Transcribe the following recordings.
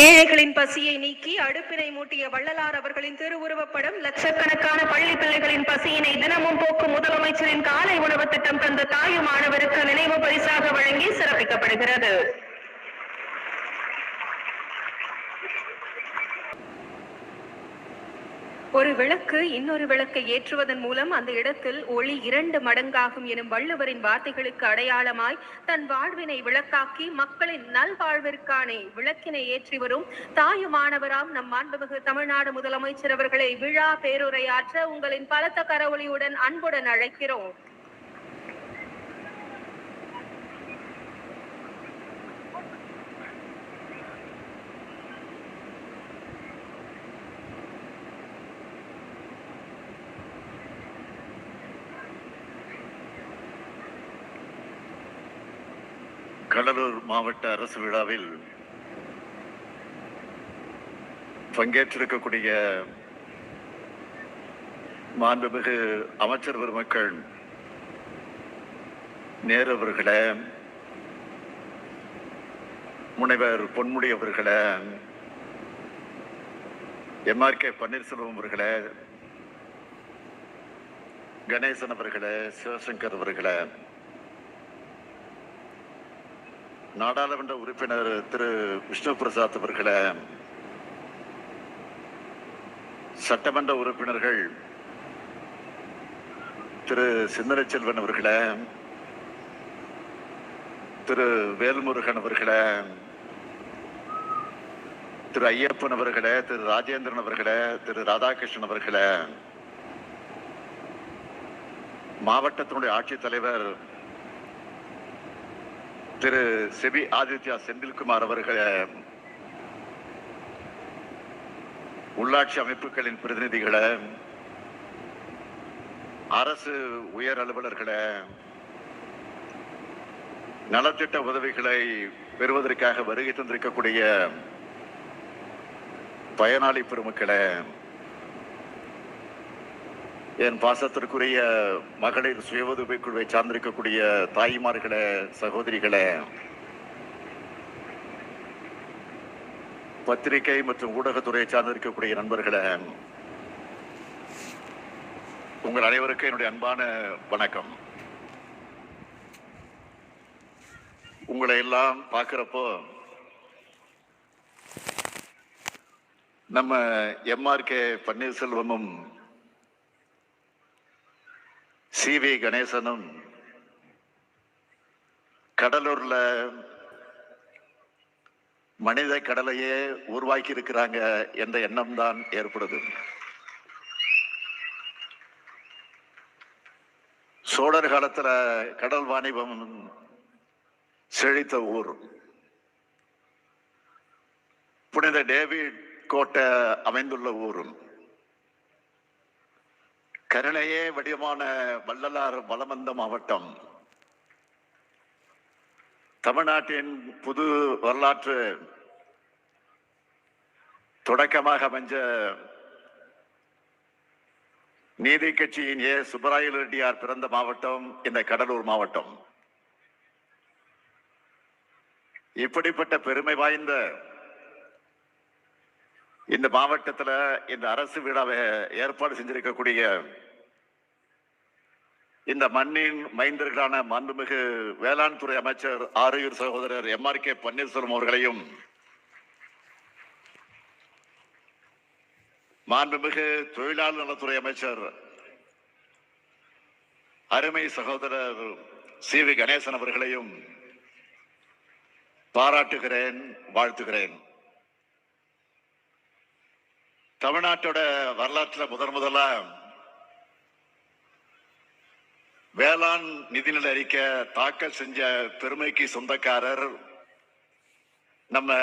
ஏழைகளின் பசியை நீக்கி அடுப்பினை மூட்டிய வள்ளலார் அவர்களின் திருவுருவப்படம், லட்சக்கணக்கான பள்ளி பிள்ளைகளின் பசியினை தினமும் போக்கும் முதலமைச்சரின் காலை உணவு திட்டம் தந்த தாயும் மாணவருக்கு நினைவு பரிசாக வழங்கி சிறப்பிக்கப்படுகிறது. ஒரு விளக்கு இன்னொரு விளக்கை ஏற்றுவதன் மூலம் அந்த இடத்தில் ஒளி 2 மடங்காகும் எனும் வள்ளுவரின் வார்த்தைகளுக்கு அடையாளமாய் தன் வாழ்வினை விளக்காக்கி மக்களின் நல்வாழ்விற்கான விளக்கினை ஏற்றி வரும் தாயுமானவராம் நம் மாண்புமிகு தமிழ்நாடு முதலமைச்சர் அவர்களை விழா பேருரையாற்ற உங்களின் பலத்த கரவொலியுடன் அன்புடன் அழைக்கிறோம். கடலூர் மாவட்ட அரசு விழாவில் பங்கேற்றிருக்கக்கூடிய மாண்புமிகு அமைச்சர் பெருமக்கள், நேரு அவர்களே, முனைவர் பொன்முடி அவர்களே, MRK பன்னீர்செல்வம் அவர்களே, கணேசன் அவர்களே, சிவசங்கர் அவர்களே, நாடாளுமன்ற உறுப்பினர் திரு விஷ்ணு பிரசாத் அவர்களே, சட்டமன்ற உறுப்பினர்கள் திரு சிந்தனை செல்வன் அவர்களே, திரு வேல்முருகன் அவர்களே, திரு ஐயப்பன் அவர்களே, திரு ராஜேந்திரன் அவர்களே, திரு ராதாகிருஷ்ணன் அவர்களே, மாவட்டத்தினுடைய ஆட்சித்தலைவர் திரு செபி ஆதித்யா செந்தில்குமார் அவர்களே, உள்ளாட்சி அமைப்புகளின் பிரதிநிதிகளே, அரசு உயர் அலுவலர்களே, நலத்திட்ட உதவிகளை பெறுவதற்காக வருகை தந்திருக்கக்கூடிய பயனாளி பெருமக்களே, என் பாசத்திற்குரிய மகளிர் சுய உதவிக் குழுவை சார்ந்திருக்கக்கூடிய தாய்மார்களே, சகோதரிகளே, பத்திரிகை மற்றும் ஊடகத்துறையை சார்ந்திருக்கக்கூடிய நண்பர்களே, உங்கள் அனைவருக்கும் என்னுடைய அன்பான வணக்கம். உங்களை எல்லாம் பார்க்கிறப்போ நம்ம MRK பன்னீர்செல்வமும் CV கணேசனும் கடலூர்ல மனித கடலையே உருவாக்கி இருக்கிறாங்க என்ற எண்ணம் தான் ஏற்படுது. சோழர் காலத்துல கடல் வாணிபம் செழித்த ஊர். புனித டேவிட் கோட்டை அமைந்துள்ள ஊரும், கருணையே வடிவமான வள்ளலார் வலம் வந்த மாவட்டம், தமிழ்நாட்டின் புது வரலாற்று தொடக்கமாக அமைஞ்ச நீதி கட்சியின் சுப்பராய ரெட்டியார் பிறந்த மாவட்டம் இந்த கடலூர் மாவட்டம். இப்படிப்பட்ட பெருமை வாய்ந்த இந்த மாவட்டத்தில் இந்த அரசு விழாவை ஏற்பாடு செஞ்சிருக்கக்கூடிய இந்த மண்ணின் மைந்தர்களான மாண்புமிகு வேளாண் துறை அமைச்சர் ஆரூர் சகோதரர் MRK பன்னீர்செல்வம் அவர்களையும், மாண்புமிகு தொழிலாளர் நலத்துறை அமைச்சர் அருமை சகோதரர் CV கணேசன் அவர்களையும் பாராட்டுகிறேன், வாழ்த்துகிறேன். தமிழ்நாட்டோட வரலாற்றில் முதல்ல வேளாண் நிதிநிலை அறிக்கை தாக்கல் செஞ்ச பெருமைக்கு சொந்தக்காரர் நம்ம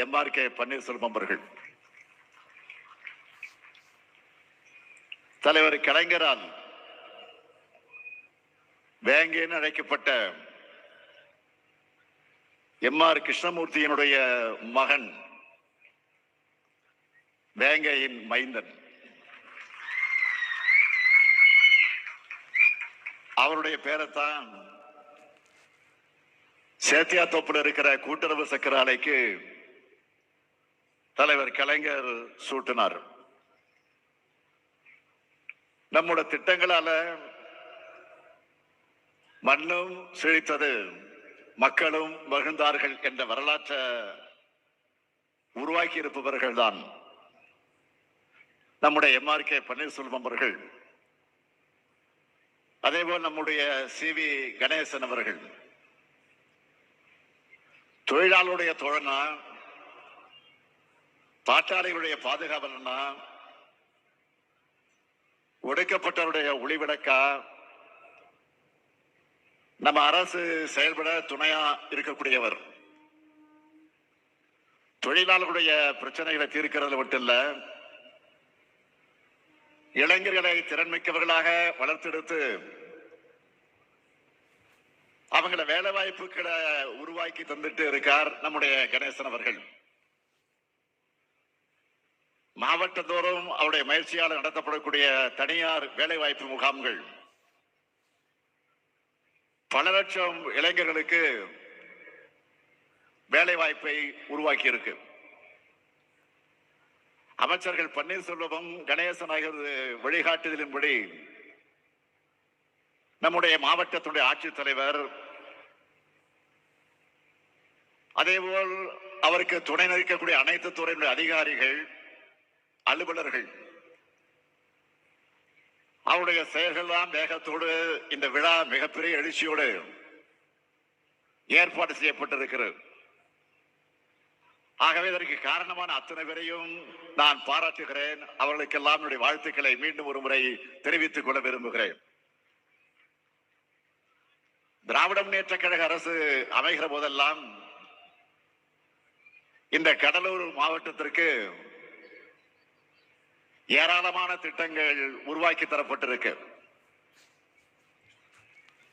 MRK பன்னீர்செல்வம் அவர்கள். தலைவர் கலைஞரால் வேங்கேன்னு அழைக்கப்பட்ட MR கிருஷ்ணமூர்த்தியினுடைய மகன், வேங்கையின் மைந்தன். அவருடைய பேரைத்தான் சேத்தியாத்தோப்புல இருக்கிற கூட்டுறவு சக்கர ஆலைக்கு தலைவர் கலைஞர் சூட்டினார். நம்முடைய திட்டங்களால மண்ணும் செழித்தது, மக்களும் மகிழ்ந்தார்கள் என்ற வரலாற்றை உருவாக்கி இருப்பவர்கள் தான் நம்முடைய MRK பன்னீர்செல்வம் அவர்கள். அதேபோல் நம்முடைய CV கணேசன் அவர்கள். தொழிலாளருடைய தோழனா, பாட்டாளிகளுடைய பாதுகாவலனா, ஒடுக்கப்பட்டவருடைய ஒளிவிளக்கா, நம்ம அரசு செயல்பட துணையா இருக்கக்கூடியவர். தொழிலாளர்களுடைய பிரச்சனைகளை தீர்க்கிறதுல மட்டும் இல்ல, இளைஞர்களை திறன்மிக்கவர்களாக வளர்த்தெடுத்து அவங்கள வேலை வாய்ப்புகளை உருவாக்கி தந்துட்டு இருக்கார் நம்முடைய கணேசன் அவர்கள். மாவட்டத்தோறும் அவருடைய முயற்சியால் நடத்தப்படக்கூடிய தனியார் வேலை வாய்ப்பு முகாம்கள் பல லட்சம் இளைஞர்களுக்கு வேலை வாய்ப்பை உருவாக்கி இருக்கு. அமைச்சர்கள் பன்னீர்செல்வம் கணேசன் ஆகியோரது வழிகாட்டுதலின்படி நம்முடைய மாவட்டத்துடைய ஆட்சித்தலைவர், அதேபோல் அவருக்கு துணை நிற்கக்கூடிய அனைத்து துறையினுடைய அதிகாரிகள், அலுவலர்கள், அவருடைய செயல்கள் தான் வேகத்தோடு இந்த விழா மிகப்பெரிய எழுச்சியோடு ஏற்பாடு செய்யப்பட்டிருக்கிறது. ஆகவே இதற்கு காரணமான அத்தனை பேரையும் நான் பாராட்டுகிறேன். அவர்களுக்கெல்லாம் என்னுடைய வாழ்த்துக்களை மீண்டும் ஒரு முறை தெரிவித்துக் கொள்ள விரும்புகிறேன். திராவிட முன்னேற்ற கழக அரசு அமைகிற போதெல்லாம் இந்த கடலூர் மாவட்டத்திற்கு ஏராளமான திட்டங்கள் உருவாக்கி தரப்பட்டிருக்கு.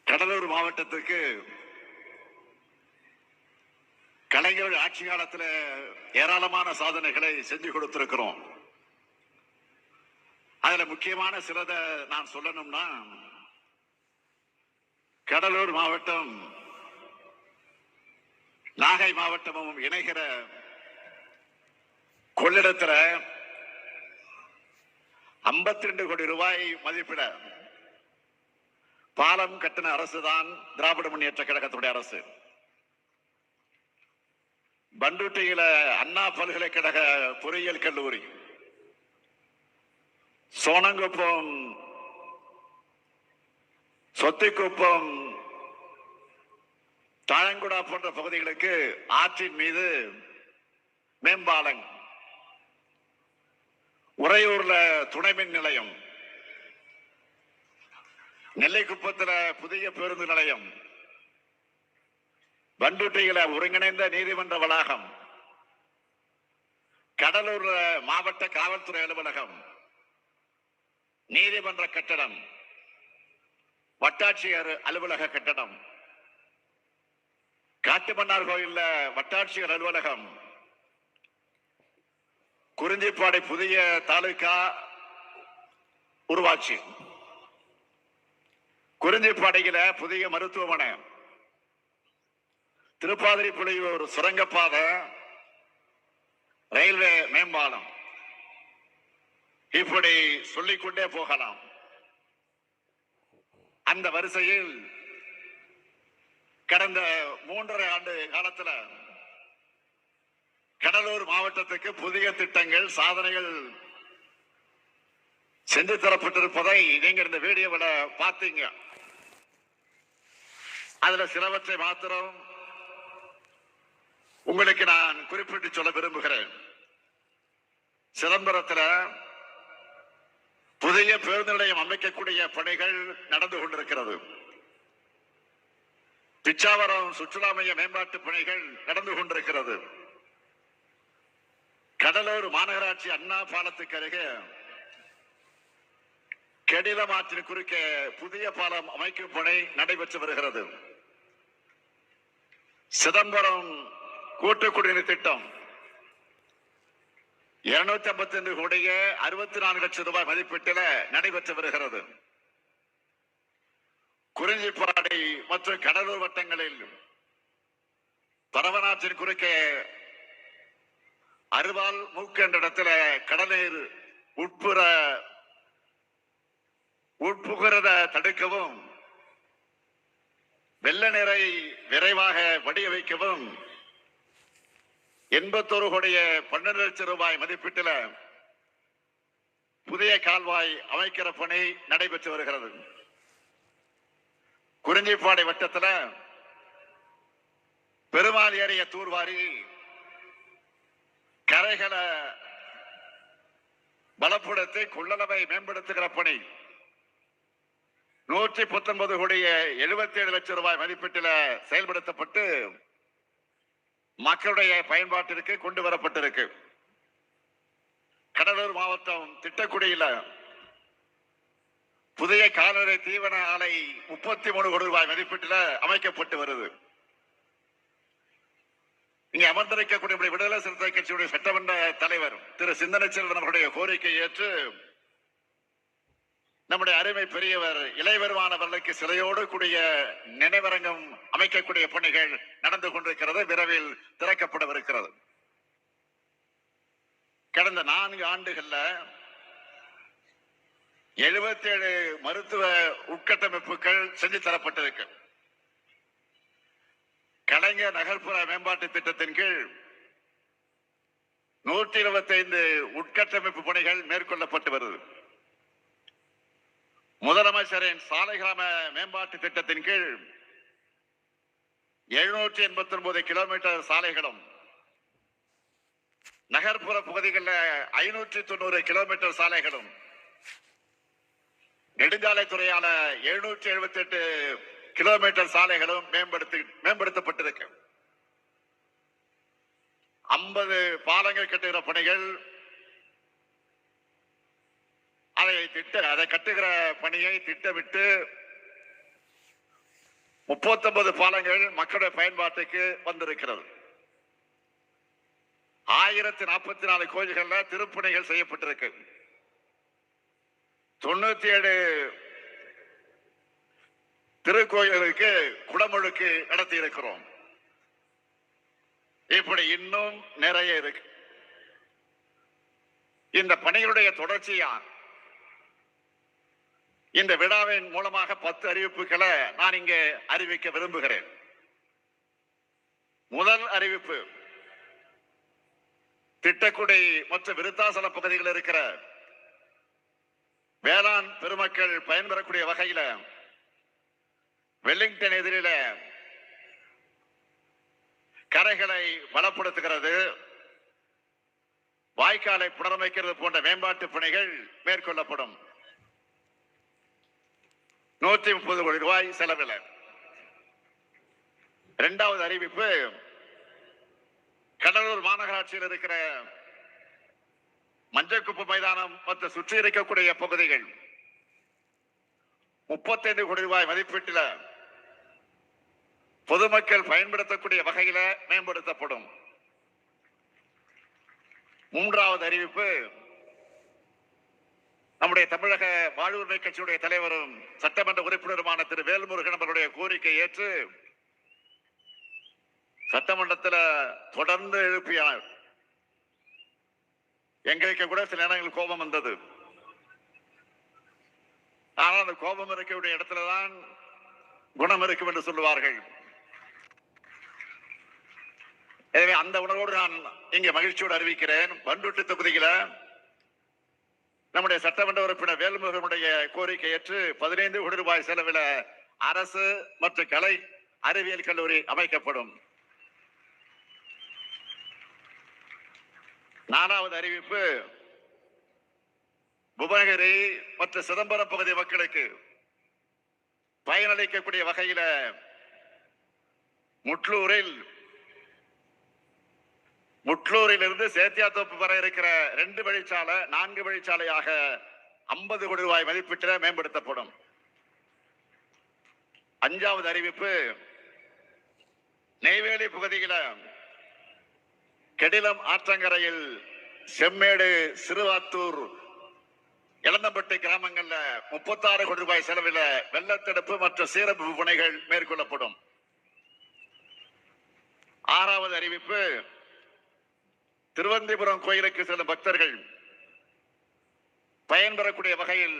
கடலூர் மாவட்டத்திற்கு கலைஞர் ஆட்சி காலத்தில் ஏராளமான சாதனைகளை செஞ்சு கொடுத்திருக்கிறோம். அதுல முக்கியமான சிலதை நான் சொல்லணும்னா, கடலூர் மாவட்டம் நாகை மாவட்டமும் இணைகிற கொள்ளிடத்துல 52 கோடி ரூபாய் மதிப்பிட பாலம் கட்டின அரசுதான் திராவிட முன்னேற்ற கழகத்துடைய அரசு. பண்டுட்டியில அண்ணா பல்கலைக்கழக பொறியியல் கல்லூரி, சோனங்குப்பம், சொத்திக்குப்பம், தாழங்குடா போன்ற பகுதிகளுக்கு ஆற்றின் மீது மேம்பாலம், உறையூர்ல துணை மின் நிலையம், நெல்லைக்குப்பத்துல புதிய பேருந்து நிலையம், பண்டுட்டியில ஒருங்கிணைந்த நீதிமன்ற வளாகம், கடலூர் மாவட்ட காவல்துறை அலுவலகம், நீதிமன்ற கட்டடம், வட்டாட்சியர் அலுவலக கட்டடம், காட்டுமன்னார் கோயில்ல வட்டாட்சியர் அலுவலகம், குறிஞ்சிப்பாடி புதிய தாலுகா உருவாட்சி, குறிஞ்சிப்பாடியில புதிய மருத்துவமனை, திருப்பாதிரி புலியூர் சுரங்கப்பாதை, ரயில்வே மேம்பாலம், இப்படி சொல்லிக்கொண்டே போகலாம். அந்த வரிசையில் கடந்த 3.5 ஆண்டு காலத்துல கடலூர் மாவட்டத்துக்கு புதிய திட்டங்கள், சாதனைகள் சென்று தரப்பட்டிருப்பதை நீங்க இந்த வீடியோவில் பார்த்தீங்க. அதுல சிலவற்றை மாத்திரம் உங்களுக்கு நான் குறிப்பிட்டு சொல்ல விரும்புகிறேன். சிதம்பரத்தில் புதிய பேருந்து நிலையம் அமைக்கக்கூடிய பணிகள் நடந்து கொண்டிருக்கிறது. பிச்சாவரம் சுற்றுலா மைய மேம்பாட்டு பணிகள் நடந்து கொண்டிருக்கிறது. கடலூர் மாநகராட்சி அண்ணா பாலத்துக்கு அருகே கெடிலம் ஆற்றின் குறுக்கே புதிய பாலம் அமைக்கும் பணி நடைபெற்று வருகிறது. சிதம்பரம் கூட்டு குடிநீர் திட்டம் 255 கோடியே 64 லட்சம் ரூபாய் மதிப்பீட்டில் நடைபெற்று வருகிறது. குறிஞ்சிப்பாடி மற்றும் கடலூர் வட்டங்களில் பரவனாற்றின் குறுக்கே அருவால் மூக்கு என்ற இடத்துல கடல்நீர் உட்புகிறத தடுக்கவும், வெள்ள நீரை விரைவாக வடிய வைக்கவும் 81 கோடிய 12 லட்சம் ரூபாய் மதிப்பீட்டில் புதிய கால்வாய் அமைக்கிற பணி நடைபெற்று வருகிறது. குறிஞ்சிப்பாடி வட்டத்தில் பெருமாள் ஏரிய தூர்வாரி கரைகளை பலப்படுத்தி கொள்ளளவை மேம்படுத்துகிற பணி 119 கோடிய 77 லட்சம் ரூபாய் மதிப்பீட்டில் செயல்படுத்தப்பட்டு மக்களுடைய பயன்பாட்டிற்கு கொண்டு வரப்பட்டிருக்கு. கடலூர் மாவட்டம் திட்டக்குடியில் புதிய கால்நடை தீவன ஆலை 33 கோடி ரூபாய் மதிப்பீட்டில் அமைக்கப்பட்டு வருது. இங்கே அமர்ந்திருக்கக்கூடிய விடுதலை சிறுத்தை கட்சியுடைய சட்டமன்ற தலைவர் திரு சிந்தனை செல்வன் அவருடைய கோரிக்கை ஏற்று நம்முடைய அருமை பெரியவர் இளையவருமானவர்களுக்கு சிலையோடு கூடிய நினைவரங்கம் அமைக்கக்கூடிய பணிகள் நடந்து கொண்டிருக்கிறது. விரைவில் திறக்கப்படவிருக்கிறது. கடந்த 4 ஆண்டுகள்ல 77 மருத்துவ உட்கட்டமைப்புகள் செஞ்சு தரப்பட்டிருக்கு. கலைஞர் நகர்ப்புற மேம்பாட்டு திட்டத்தின் கீழ் 125 உட்கட்டமைப்பு பணிகள் மேற்கொள்ளப்பட்டு வருது. முதலமைச்சரின் சாலை கிராம மேம்பாட்டு திட்டத்தின் கீழ் 789 கிலோமீட்டர் சாலைகளும், நகர்ப்புற பகுதிகளில் 590 கிலோமீட்டர் சாலைகளும், நெடுஞ்சாலைத்துறையால 778 கிலோமீட்டர் சாலைகளும் மேம்படுத்தப்பட்டிருக்கு. 50 பாலங்கள் கட்டுகிற பணிகள், அதை கட்டுகிற பணியை திட்டமிட்டு 39 பாலங்கள் மக்களுடைய பயன்பாட்டுக்கு வந்திருக்கிறது. 1044 கோயில்கள்ல திருப்பணிகள் செய்யப்பட்டிருக்கு. 97 திருக்கோயிலுக்கு குடமுழுக்கு நடத்தி இருக்கிறோம். இப்படி இன்னும் நிறைய இருக்கு. இந்த பணிகளுடைய தொடர்ச்சியா இந்த விழாவின் மூலமாக 10 அறிவிப்புகளை நான் இங்கே அறிவிக்க விரும்புகிறேன். முதல் அறிவிப்பு, திட்டக்குடி மற்றும் விருத்தாசல பகுதிகளில் இருக்கிற வேளாண் பெருமக்கள் பயன்பெறக்கூடிய வகையில வெல்லிங்டன் எதிரில கரைகளை பலப்படுத்துகிறது, வாய்க்காலை புனரமைக்கிறது போன்ற மேம்பாட்டு பணிகள் மேற்கொள்ளப்படும். 130 கோடி ரூபாய் செலவில். இரண்டாவது அறிவிப்பு, கடலூர் மாநகராட்சியில் இருக்கிற மஞ்சக்குப்பு மைதானம் மற்றும் சுற்றி இருக்கக்கூடிய பகுதிகள் 35 கோடி ரூபாய் மதிப்பீட்டில் பொதுமக்கள் பயன்படுத்தக்கூடிய வகையில மேம்படுத்தப்படும். மூன்றாவது அறிவிப்பு, நம்முடைய தமிழக வாழ்வுரிமை கட்சியுடைய தலைவரும் சட்டமன்ற உறுப்பினருமான திரு வேல்முருகன் அவருடைய கோரிக்கை ஏற்று சட்டமன்றத்தில் தொடர்ந்து எழுப்பினார். எங்களுக்கு கூட சில நேரங்கள் கோபம் வந்தது. ஆனால் அந்த கோபம் இருக்கக்கூடிய இடத்துலதான் குணம் இருக்கும் என்று சொல்லுவார்கள். எனவே அந்த உணர்வோடு நான் இங்கே மகிழ்ச்சியோடு அறிவிக்கிறேன், பண்ருட்டி தொகுதியில நம்முடைய சட்டமன்ற உறுப்பினர் வேல்முருகனுடைய கோரிக்கை ஏற்று 15 கோடி ரூபாய் செலவில் அரசு மற்றும் கலை அறிவியல் கல்லூரி அமைக்கப்படும். நாலாவது அறிவிப்பு, புவனகிரி மற்றும் சிதம்பரம் பகுதி மக்களுக்கு பயனளிக்கக்கூடிய வகையில முட்லூரில் இருந்து சேத்தியாத்தோப்பு வரை இருக்கிற 2 வழிச்சாலை 4 வழிச்சாலையாக 50 கோடி ரூபாய் மதிப்பீட்டில் மேம்படுத்தப்படும். அஞ்சாவது அறிவிப்பு, நெய்வேலி பகுதியில் கெடிலம் ஆற்றங்கரையில் செம்மேடு, சிறுவாத்தூர், இளந்தம்பட்டி கிராமங்கள்ல 36 கோடி ரூபாய் செலவில் வெள்ளத்தடுப்பு மற்றும் சீரமைப்பு பணிகள் மேற்கொள்ளப்படும். ஆறாவது அறிவிப்பு, திருவந்திபுரம் கோயிலுக்கு செல்லும் பக்தர்கள் பயன்பெறக்கூடிய வகையில்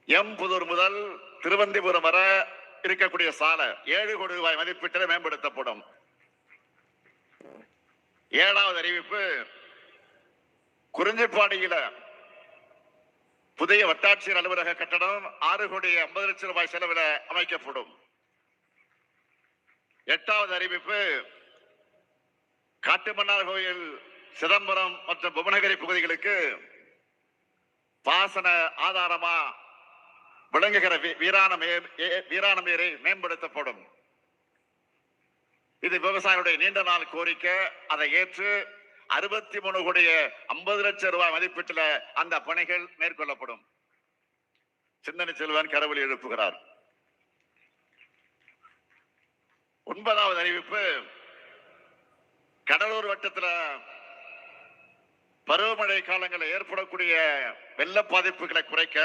எம்புதூர் முதல் திருவந்திபுரம் வர இருக்கக்கூடிய சாலை 7 கோடி ரூபாய் மதிப்பீட்டில் மேம்படுத்தப்படும். 7வது அறிவிப்பு, குறிஞ்சிப்பாடியில புதிய வட்டாட்சியர் அலுவலக கட்டடம் 6 கோடி 50 லட்சம் ரூபாய் செலவில் அமைக்கப்படும். 8வது அறிவிப்பு, காட்டுமன்னார் கோயில், சிதம்பரம் மற்றும் புவனகிரி பகுதிகளுக்கு பாசன ஆதாரமா விளங்குகிற வீராணம் ஏரி மேம்படுத்தப்படும். இது விவசாயிகளுடைய நீண்ட நாள் கோரிக்கை. அதை ஏற்று 63 கோடி 50 லட்சம் ரூபாய் மதிப்பீட்டில் அந்த பணிகள் மேற்கொள்ளப்படும். சிந்தனை செல்வன் கரவொலி எழுப்புகிறார். 9வது அறிவிப்பு, கடலூர் வட்டத்தில் பருவமழை காலங்களில் ஏற்படக்கூடிய வெள்ள பாதிப்புகளை குறைக்க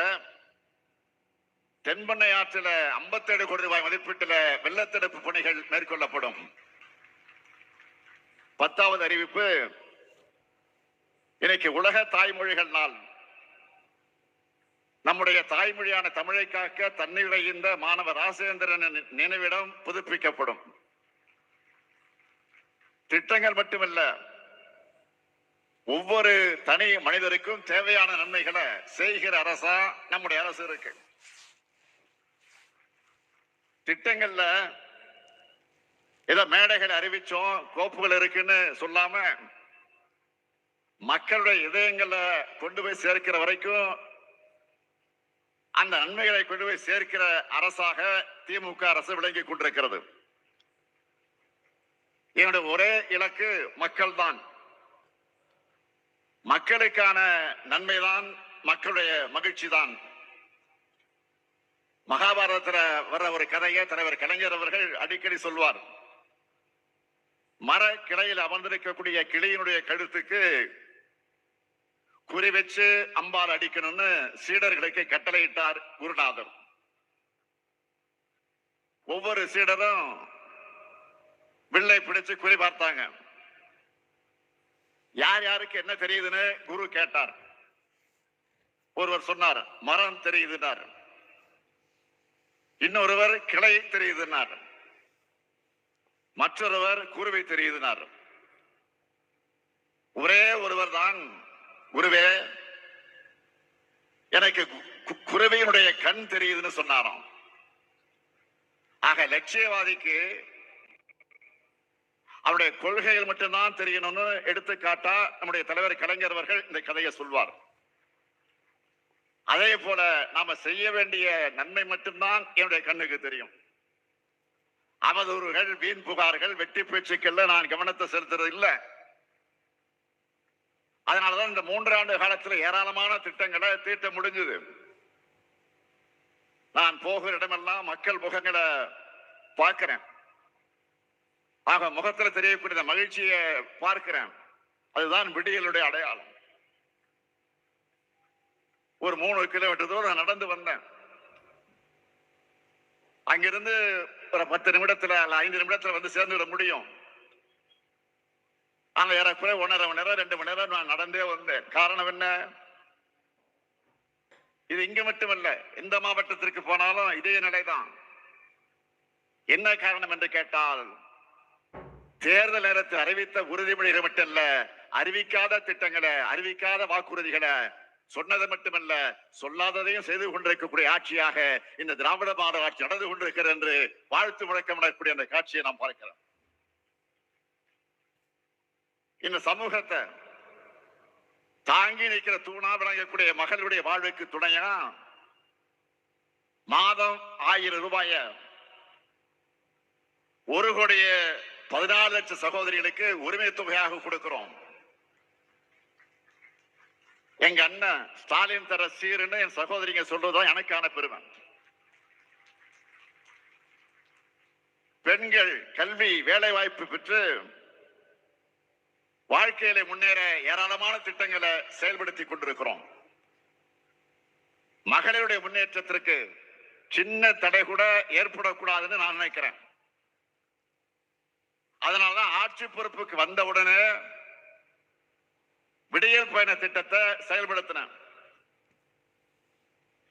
தென்பெண்ணை ஆற்றில் 57 கோடி ரூபாய் மதிப்பீட்டில் வெள்ளத்தடுப்பு பணிகள் மேற்கொள்ளப்படும். 10வது அறிவிப்பு, இன்னைக்கு உலக தாய்மொழிகள் நாள். நம்முடைய தாய்மொழியான தமிழை காக்க தன்னிறைந்த மாணவர் ராசேந்திரன் நினைவிடம் புதுப்பிக்கப்படும். திட்டங்கள் மட்டுமல்ல, ஒவ்வொரு தனி மனிதருக்கும் தேவையான நன்மைகளை செய்கிற அரசா நம்முடைய அரசு இருக்கு. திட்டங்கள்ல ஏதோ மேடைகள் அறிவிச்சோம், கோப்புகள் இருக்குன்னு சொல்லாம மக்களுடைய இதயங்களை கொண்டு போய் சேர்க்கிற வரைக்கும் அந்த நன்மைகளை கொண்டு போய் சேர்க்கிற அரசாக திமுக அரசு விளங்கிக் கொண்டிருக்கிறது. என்னுடைய ஒரே இலக்கு மக்கள் தான். மக்களுக்கான நன்மைதான், மக்களுடைய மகிழ்ச்சி தான். மகாபாரதத்துல வர்ற ஒரு கதையை தலைவர் கலைஞர் அவர்கள் அடிக்கடி சொல்வார். மர கிளையில் அமர்ந்திருக்கக்கூடிய கிளியினுடைய கழுத்துக்கு குறி வச்சு அம்பால் அடிக்கணும்னு சீடர்களுக்கு கட்டளையிட்டார் குருநாதர். ஒவ்வொரு சீடரும் வில்லை பிடிச்சு குறி பார்த்தாங்க. யார் யாருக்கு என்ன தெரியுதுன்னு குரு கேட்டார். ஒருவர் சொன்னார் மரம் தெரியுதுன்னார், இன்னொருவர் கிளை தெரியுதுன்னார், மற்றொருவர் குருவை தெரியுதுன்னார். ஒரே ஒருவர் தான், குருவே எனக்கு குருவியினுடைய கண் தெரியுதுன்னு சொன்னாராம். ஆக லட்சியவாதிக்கு அவருடைய கொள்கைகள் மட்டும்தான் தெரியணும்னு எடுத்துக்காட்டா நம்முடைய தலைவர் கலைஞர் அவர்கள் இந்த கதையை சொல்வார். அதே போல நாம செய்ய வேண்டிய நன்மை மட்டும்தான் என்னுடைய கண்ணுக்கு தெரியும். அவதூறுகள், வீண் புகார்கள், வெட்டி பேச்சுக்கள்ல நான் கவனத்தை செலுத்துறது இல்லை. அதனாலதான் இந்த 3 ஆண்டு காலத்தில் ஏராளமான திட்டங்களை தீட்ட முடிஞ்சது. நான் போகிற இடமெல்லாம் மக்கள் முகங்களை பார்க்கிறேன். ஆக முகத்தில் தெரியக்கூடிய மகிழ்ச்சியை பார்க்கிறேன். அதுதான் விடியலுடைய அடையாளம். ஒரு 3 கிலோமீட்டர் தூரம் நடந்து வந்தேன். அங்கிருந்து ஒரு 10 நிமிடத்துல 5 நிமிடத்துல வந்து சேர்ந்து விட முடியும். ஆனா ஏறக்குறைய 1.5 மணி நேரம் 2 மணி நேரம் நான் நடந்தே வந்தேன். காரணம் என்ன? இது இங்க மட்டுமல்ல, எந்த மாவட்டத்திற்கு போனாலும் இதே நிலைதான். என்ன காரணம் என்று கேட்டால், தேர்தல் நேரத்தில் அறிவித்த உறுதிமொழிகள் மட்டுமல்ல, அறிவிக்காத திட்டங்களை, அறிவிக்காத வாக்குறுதிகளை சொன்னது மட்டுமல்ல, சொல்லாததையும் செய்து கொண்டிருக்கக்கூடிய ஆட்சியாக இந்த திராவிட மாடல் ஆட்சி நடந்து கொண்டிருக்கிறது என்று வாழ்த்து முழக்கமிடக்கூடிய அந்த காட்சியை நாம் பார்க்கிறோம். இந்த சமூகத்தை தாங்கி நிற்கிற தூணா விளங்கக்கூடிய மகளுடைய வாழ்வுக்கு துணையா மாதம் 1000 ரூபாய 1 கோடி 14 லட்சம் சகோதரிகளுக்கு உரிமை தொகையாக கொடுக்கிறோம். எங்க அண்ணன் ஸ்டாலின் தர சீருன்னு என் சகோதரிங்க சொல்றதுதான் எனக்கான பெருமை. பெண்கள் கல்வி வேலை வாய்ப்பு பெற்று வாழ்க்கையில முன்னேற ஏராளமான திட்டங்களை செயல்படுத்தி கொண்டிருக்கிறோம். மகளிருடைய முன்னேற்றத்திற்கு சின்ன தடை கூட ஏற்படக்கூடாதுன்னு நான் நினைக்கிறேன். அதனாலதான் ஆட்சி பொறுப்புக்கு வந்தவுடனே விடியல் பயண திட்டத்தை செயல்படுத்தின.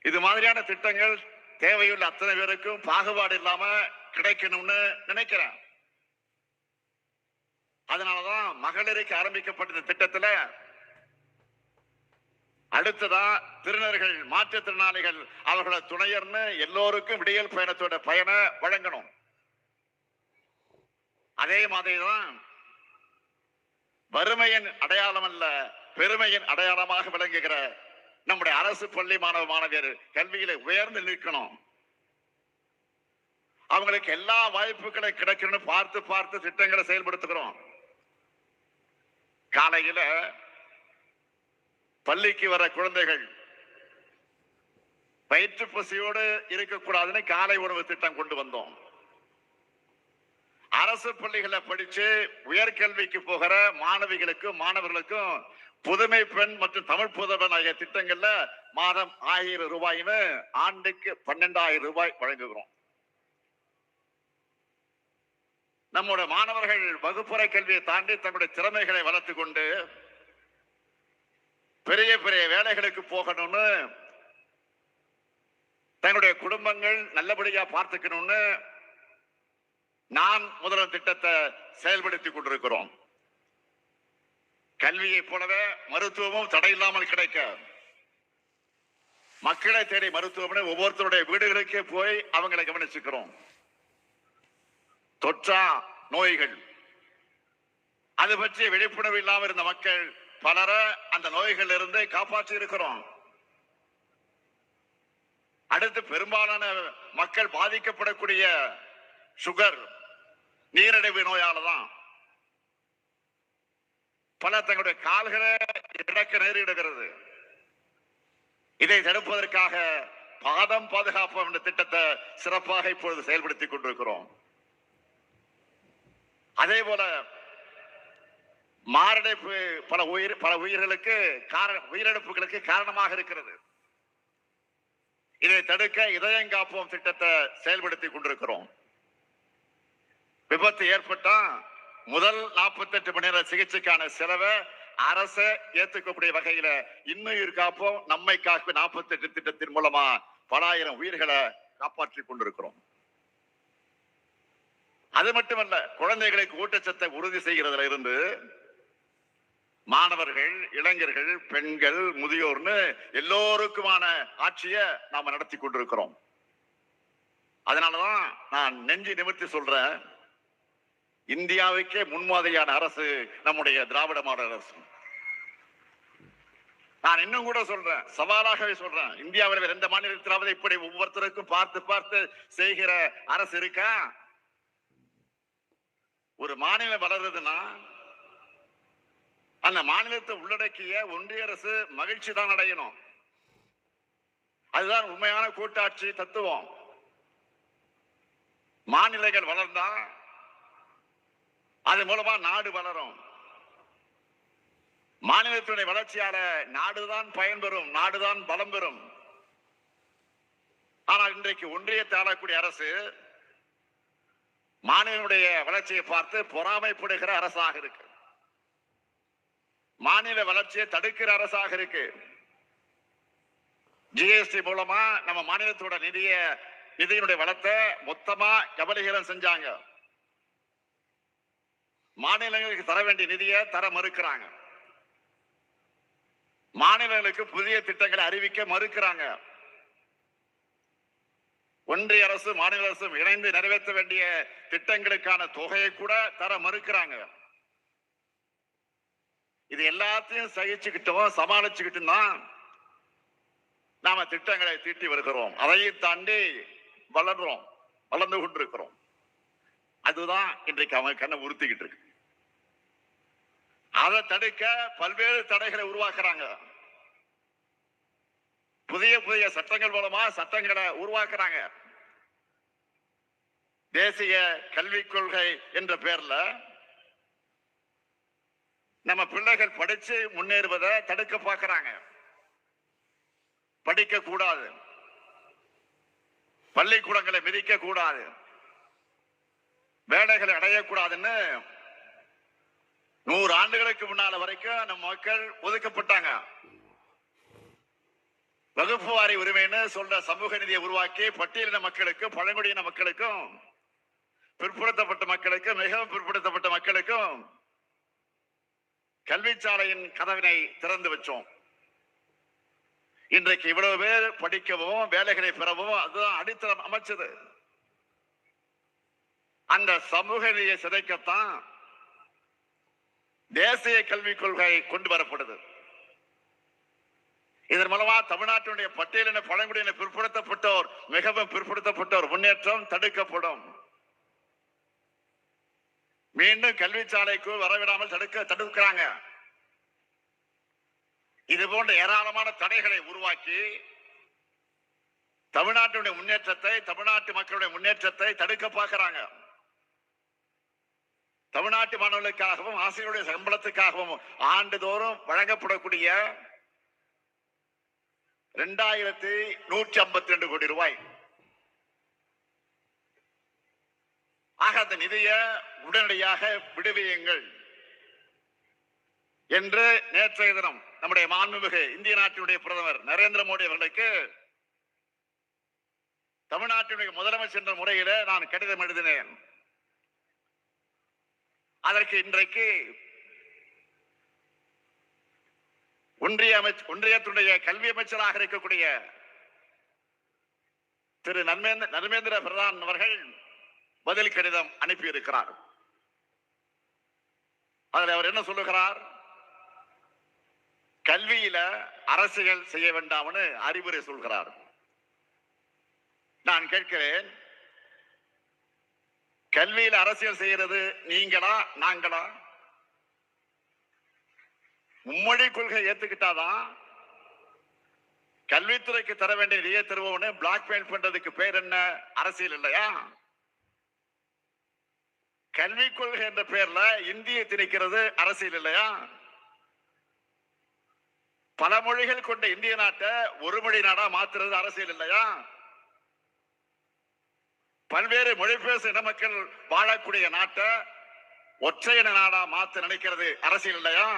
இது மாதிரியான திட்டங்கள் தேவையுள்ள அத்தனை பேருக்கும் பாகுபாடு இல்லாம கிடைக்கணும்னு நினைக்கிறேன். அதனாலதான் மகளிருக்கு ஆரம்பிக்கப்பட்ட திட்டத்துல அடுத்ததா திருநர்கள், மாற்றுத்திறனாளிகள், அவர்களோட துணையர்னு எல்லோருக்கும் விடியல் பயணத்தோட பயனை வழங்கணும். அதே மாதிரிதான் வறுமையின் அடையாளம் அல்ல, பெருமையின் அடையாளமாக விளங்குகிற நம்முடைய அரசு பள்ளி மாணவ மாணவியர் கல்வியில உயர்ந்து நிற்கணும். அவங்களுக்கு எல்லா வாய்ப்புகளும் கிடைக்கணும்னு பார்த்து பார்த்து திட்டங்களை செயல்படுத்துகிறோம். காலையில பள்ளிக்கு வர குழந்தைகள் வயிற்று பசியோடு இருக்கக்கூடாதுன்னு காலை உணவு திட்டம் கொண்டு வந்தோம். அரசு பள்ளிகளை படிச்சு உயர்கல்விக்கு போகிற மாணவிகளுக்கும் மாணவர்களுக்கும் புதுமை பெண் மற்றும் தமிழ் புதவன் ஆகிய திட்டங்கள்ல மாதம் 1000 ரூபாய்னு ஆண்டுக்கு 12,000 ரூபாய் வழங்குகிறோம். நம்முடைய மாணவர்கள் வகுப்பறை கல்வியை தாண்டி தங்களுடைய திறமைகளை வளர்த்துக் கொண்டு பெரிய பெரிய வேலைகளுக்கு போகணும்னு, தங்களுடைய குடும்பங்கள் நல்லபடியா பார்த்துக்கணும்னு நான் முதல்வர் திட்டத்தை செயல்படுத்திக் கொண்டிருக்கிறோம். கல்வியை போலவே மருத்துவமும் தடையில்லாமல் கிடைக்க மக்களை தேடி மருத்துவமனை ஒவ்வொருத்தருடைய வீடுகளுக்கே போய் அவங்களை கவனிச்சுக்கிறோம். தொற்றா நோய்கள் அது பற்றி விழிப்புணர்வு இல்லாமல் இருந்த மக்கள் பலரை அந்த நோய்கள் இருந்து காப்பாற்றி இருக்கிறோம். அடுத்து பெரும்பாலான மக்கள் பாதிக்கப்படக்கூடிய சுகர், நீரிழிவு நோயால தான் பல தங்களுடைய கால்களை இழக்க நேரிடுகிறது. இதை தடுப்பதற்காக பாதம் பாதுகாப்பு என்ற திட்டத்தை சிறப்பாக இப்பொழுது செயல்படுத்திக் கொண்டிருக்கிறோம். அதே போல மாரடைப்பு பல உயிரிழப்புகளுக்கு காரணமாக இருக்கிறது. இதை தடுக்க இதயம் காப்போம் திட்டத்தை செயல்படுத்திக் கொண்டிருக்கிறோம். விபத்து ஏற்பட்டா முதல் 48 மணி நேர சிகிச்சைக்கான செலவை அரசு ஏற்றுக்கக்கூடிய வகையில இன்னுயிர் காப்போம் நம்மை காப்பு 48 திட்டத்தின் மூலமா பல ஆயிரம் உயிர்களை காப்பாற்றிக் கொண்டிருக்கிறோம். அது மட்டுமல்ல, குழந்தைகளுக்கு ஊட்டச்சத்தை உறுதி செய்கிறதுல இருந்து மாணவர்கள், இளைஞர்கள், பெண்கள், முதியோர்னு எல்லோருக்குமான ஆட்சியை நாம நடத்தி கொண்டிருக்கிறோம். அதனாலதான் நான் நெஞ்சு நிமிர்த்தி சொல்றேன், இந்தியாவுக்கே முன்மாதிரியான அரசு நம்முடைய திராவிட மாடல் அரசு. நான் இன்னும் கூட சொல்றேன், சவாலாகவே சொல்றேன், இந்தியாவில் வேற எந்த மாநிலத்திலாவது இப்படி ஒவ்வொருத்தருக்கும் பார்த்து பார்த்து செய்கிற அரசு இருக்கா? ஒரு மாநிலம் வளருதுன்னா அந்த மாநிலத்தை உள்ளடக்கிய ஒன்றிய அரசு மகிழ்ச்சி தான் அடையணும். அதுதான் உண்மையான கூட்டாட்சி தத்துவம். மாநிலங்கள் வளர்ந்தா அது மூலமா நாடு வளரும். மாநிலத்தினுடைய வளர்ச்சியால நாடுதான் பயன்பெறும், நாடுதான் பலம் பெறும். ஆனால் இன்றைக்கு ஒன்றியத்தை ஆளக்கூடிய அரசு மாநிலனுடைய வளர்ச்சியை பார்த்து பொறாமைப்படுகிற அரசாக இருக்கு. மாநில வளர்ச்சியை தடுக்கிற அரசாக இருக்கு. ஜிஎஸ்டி மூலமா நம்ம மாநிலத்தோட நிதியினுடைய வளத்தை மொத்தமா கபலீகரம் செஞ்சாங்க. மாநிலங்களுக்கு தர வேண்டிய நிதியை தர மறுக்கிறாங்க. மாநிலங்களுக்கு புதிய திட்டங்களை அறிவிக்க மறுக்கிறாங்க. ஒன்றிய அரசு மாநில அரசும் இணைந்து நிறைவேற்ற வேண்டிய திட்டங்களுக்கான தொகையை கூட தர மறுக்கிறாங்க. இது எல்லாத்தையும் சகிச்சுக்கிட்டோம், சமாளிச்சுக்கிட்டோம் தான் நாம திட்டங்களை தீட்டி வருகிறோம். அதையும் தாண்டி வளர்ந்து கொண்டிருக்கிறோம். அதுதான் இன்றைக்கு அவங்க கண்ணை உறுத்திக்கிட்டு இருக்கு. அதை தடுக்க பல்வேறு தடைகளை உருவாக்குறாங்க. புதிய புதிய சட்டங்கள் மூலமா சட்டங்களை உருவாக்குறாங்க. தேசிய கல்விக் கொள்கை என்ற பெயர்ல நம்ம பிள்ளைகள் படிச்சு முன்னேறுவதை தடுக்க பார்க்கிறாங்க. படிக்க கூடாது, பள்ளிக்கூடங்களை மிதிக்க கூடாது, வேலைகளை அடையக்கூடாதுன்னு 100 ஆண்டுகளுக்கு முன்னால வரைக்கும் நம்ம மக்கள் ஒதுக்கப்பட்டாங்க. வகுப்பு வாரி உரிமைன்னு சொல்ற சமூக நிதியை உருவாக்கி பட்டியலின மக்களுக்கும் பழங்குடியின மக்களுக்கும் பிற்படுத்தப்பட்ட மக்களுக்கும் மிகவும் பிற்படுத்தப்பட்ட மக்களுக்கும் கல்விச்சாலையின் கதவினை திறந்து வச்சோம். இன்றைக்கு இவ்வளவு பேர் படிக்கவும் வேலைகளை பெறவும் அதுதான் அடித்தளம் அமைச்சது. அந்த சமூக நிதியை சிதைக்கத்தான் தேசிய கல்விக் கொள்கை கொண்டு வரப்படுது. இதன் மூலமா தமிழ்நாட்டினுடைய பட்டியலின பழங்குடியின பிற்படுத்தப்பட்டோர் மிகவும் பிற்படுத்தப்பட்டோர் முன்னேற்றம் தடுக்கப்படும். மீண்டும் கல்விச்சாலைக்கு வரவிடாமல் தடுக்கிறாங்க. இது போன்ற ஏராளமான தடைகளை உருவாக்கி தமிழ்நாட்டினுடைய முன்னேற்றத்தை தமிழ்நாட்டு மக்களுடைய முன்னேற்றத்தை தடுக்க பார்க்கிறாங்க. தமிழ்நாட்டு மாணவர்களுக்காகவும் ஆசிரியருடைய சம்பளத்துக்காகவும் ஆண்டுதோறும் வழங்கப்படக்கூடிய 2152 கோடி ரூபாய் ஆக அந்த நிதியை உடனடியாக விடுவியுங்கள் என்று நேற்றைய தினம் நம்முடைய மாண்புமிகு இந்திய நாட்டினுடைய பிரதமர் நரேந்திர மோடி அவர்களுக்கு தமிழ்நாட்டினுடைய முதலமைச்சர் என்ற முறையில நான் கடிதம் எழுதினேன். அதற்கு இன்றைக்கு ஒன்றியத்துடைய கல்வி அமைச்சராக இருக்கக்கூடிய திரு நர்மேந்திர பிரதான் அவர்கள் பதில் கடிதம் அனுப்பி இருக்கிறார். அதில் அவர் என்ன சொல்லுகிறார்? கல்வியில அரசியல் செய்ய வேண்டாம்னு அறிவுரை சொல்கிறார். நான் கேட்கிறேன், கல்வியில் அரசியல் செய்யறது நீங்களா நாங்களா? மும்மொழி கொள்கை ஏத்துக்கிட்டாதான் கல்வித்துறைக்கு தர வேண்டிய நிதியை தருவோம்னு பிளாக்மெயில் பண்றதுக்கு பேர் என்ன? அரசியல் இல்லையா? கல்விக் கொள்கை என்ற பெயர்ல இந்தியை திணிக்கிறது அரசியல் இல்லையா? பல மொழிகள் கொண்ட இந்திய நாட்டை ஒரு மொழி நாடா மாத்துறது அரசியல் இல்லையா? பல்வேறு மொழி பேசும் இன மக்கள் வாழக்கூடிய நாட்டை ஒற்றையின நாடா மாத்த நினைக்கிறது அரசியல் இல்லையா?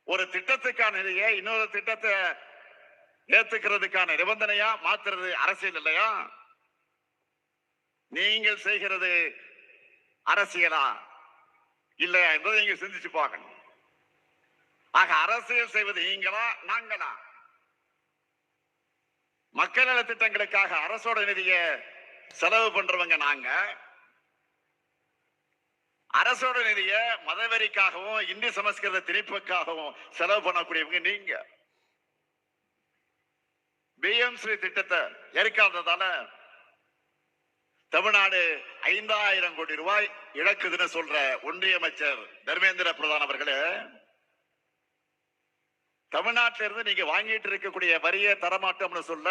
ஒரு திட்டத்துக்கான நிதியை இன்னொரு திட்டத்தை ஏத்துக்கிறதுக்கான நிபந்தனையா மாத்துறது அரசியல் இல்லையா? நீங்கள் செய்கிறது அரசியலா இல்லையா என்பதை நீங்க சிந்திச்சு பார்க்கணும். ஆக அரசியல் செய்வது நீங்களா நாங்களா? மக்கள் நல திட்டங்களுக்காக அரசோட நிதியை செலவு பண்றவங்க நாங்க, அரசோட நிதியை மதவெறிக்காகவும் இந்தி சமஸ்கிருத திணிப்புக்காகவும் செலவு பண்ணக்கூடியவங்க நீங்க. பிஎம்ஸ்ரீ திட்டத்தை ஏற்காததால தமிழ்நாடு 5000 கோடி ரூபாய் இழக்குதுன்னு சொல்ற ஒன்றிய அமைச்சர் தர்மேந்திர பிரதான் அவர்களே, தமிழ்நாட்டில இருந்து நீங்க வாங்கிட்டு இருக்கக்கூடிய வரியை தரமாட்டோம்னு சொல்ல,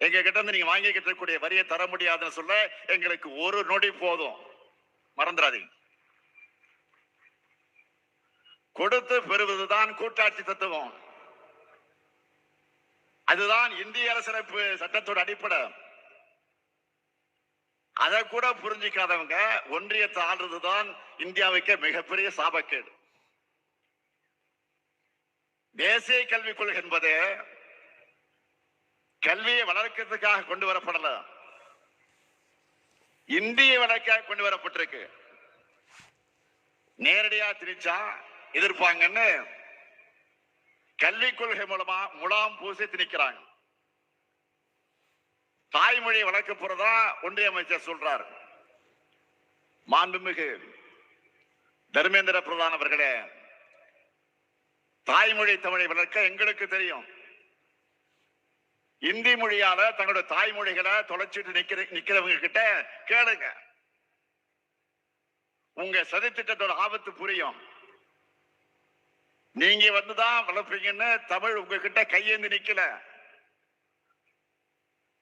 எங்க கிட்ட இருந்து நீங்க வாங்கிக்கிட்டு இருக்கக்கூடிய வரியை தர முடியாதுன்னு சொல்ல எங்களுக்கு ஒரு நொடி போதும். மறந்துடாதீங்க. கொடுத்து பெறுவதுதான் கூட்டாட்சி தத்துவம். அதுதான் இந்திய அரசியலமைப்பு சட்டத்தோட அடிப்படை. அதை கூட புரிஞ்சிக்காதவங்க ஒன்றியத்தை ஆள்றதுதான் இந்தியாவுக்கு மிகப்பெரிய சாபக்கேடு. தேசிய கல்விக் கொள்கை என்பது கல்வியை வளர்க்கிறதுக்காக கொண்டு வரப்படல, இந்திய வளர்க்க கொண்டு வரப்பட்டிருக்கு. நேரடியா திரிச்சா எதிர்ப்பாங்கன்னு கல்விக் கொள்கை மூலமா முலாம் பூசி திணிக்கிறாங்க. தாய்மொழியை வளர்க்க போறதா ஒன்றிய அமைச்சர் சொல்றார். மாண்புமிகு தர்மேந்திர பிரதான் அவர்களே, தாய்மொழி தமிழை வளர்க்க எங்களுக்கு தெரியும். இந்தி மொழியால தங்களுடைய தாய்மொழிகளை தொலைச்சிட்டு நிக்கிறவங்க கிட்ட கேளுங்க. உங்க சதி திட்டத்தோட ஆபத்து புரியும். நீங்க வந்துதான் வளர்ப்பீங்கன்னு தமிழ் உங்ககிட்ட கையேந்தி நிக்கல.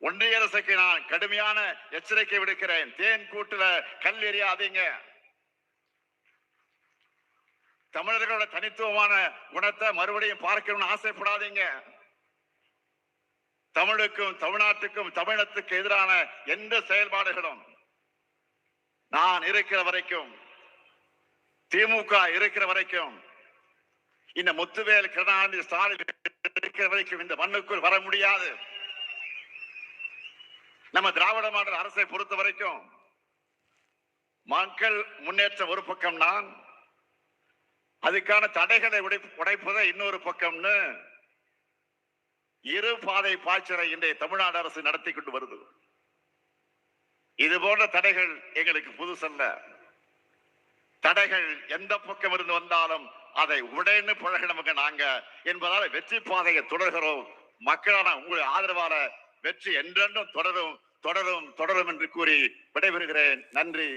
ஒன்றிய அரசுக்கு நான் கடுமையான எச்சரிக்கை விடுக்கிறேன். தேன் கூட்டுல கல் எறியாதீங்க. தமிழர்களோட தனித்துவமான குணத்தை மறுபடியும் பார்க்கணும்னு ஆசைப்படாதீங்க. தமிழுக்கும் தமிழ்நாட்டுக்கும் தமிழத்துக்கு எதிரான எந்த செயல்பாடுகளும் நான் இருக்கிற வரைக்கும், திமுக இருக்கிற வரைக்கும், இந்த முத்துவேல் கருணாநிதி ஸ்டாலின் இருக்கிற வரைக்கும் இந்த மண்ணுக்குள் வர முடியாது. நம்ம திராவிட மாடல் அரசை பொறுத்த வரைக்கும் மக்கள் முன்னேற்ற ஒரு பக்கம், நான் அதுக்கான தடைகளை உடைப்பதை இன்னொரு பக்கம்னு இரு பாதை பாய்ச்சலை இன்றைய தமிழ்நாடு அரசு நடத்தி கொண்டு வருது. இது போன்ற தடைகள் எங்களுக்கு புதுசல்ல. தடைகள் எந்த பக்கம் இருந்து வந்தாலும் அதை உடைன்னு பழகினவங்க நாங்க என்பதால் வெற்றி பாதையை தொடர்கிறோம். மக்களான உங்கள் ஆதரவால வெற்றி என்றென்றும் தொடரும் தொடரும் தொடரும் என்று கூறி விடைபெறுகிறேன். நன்றி.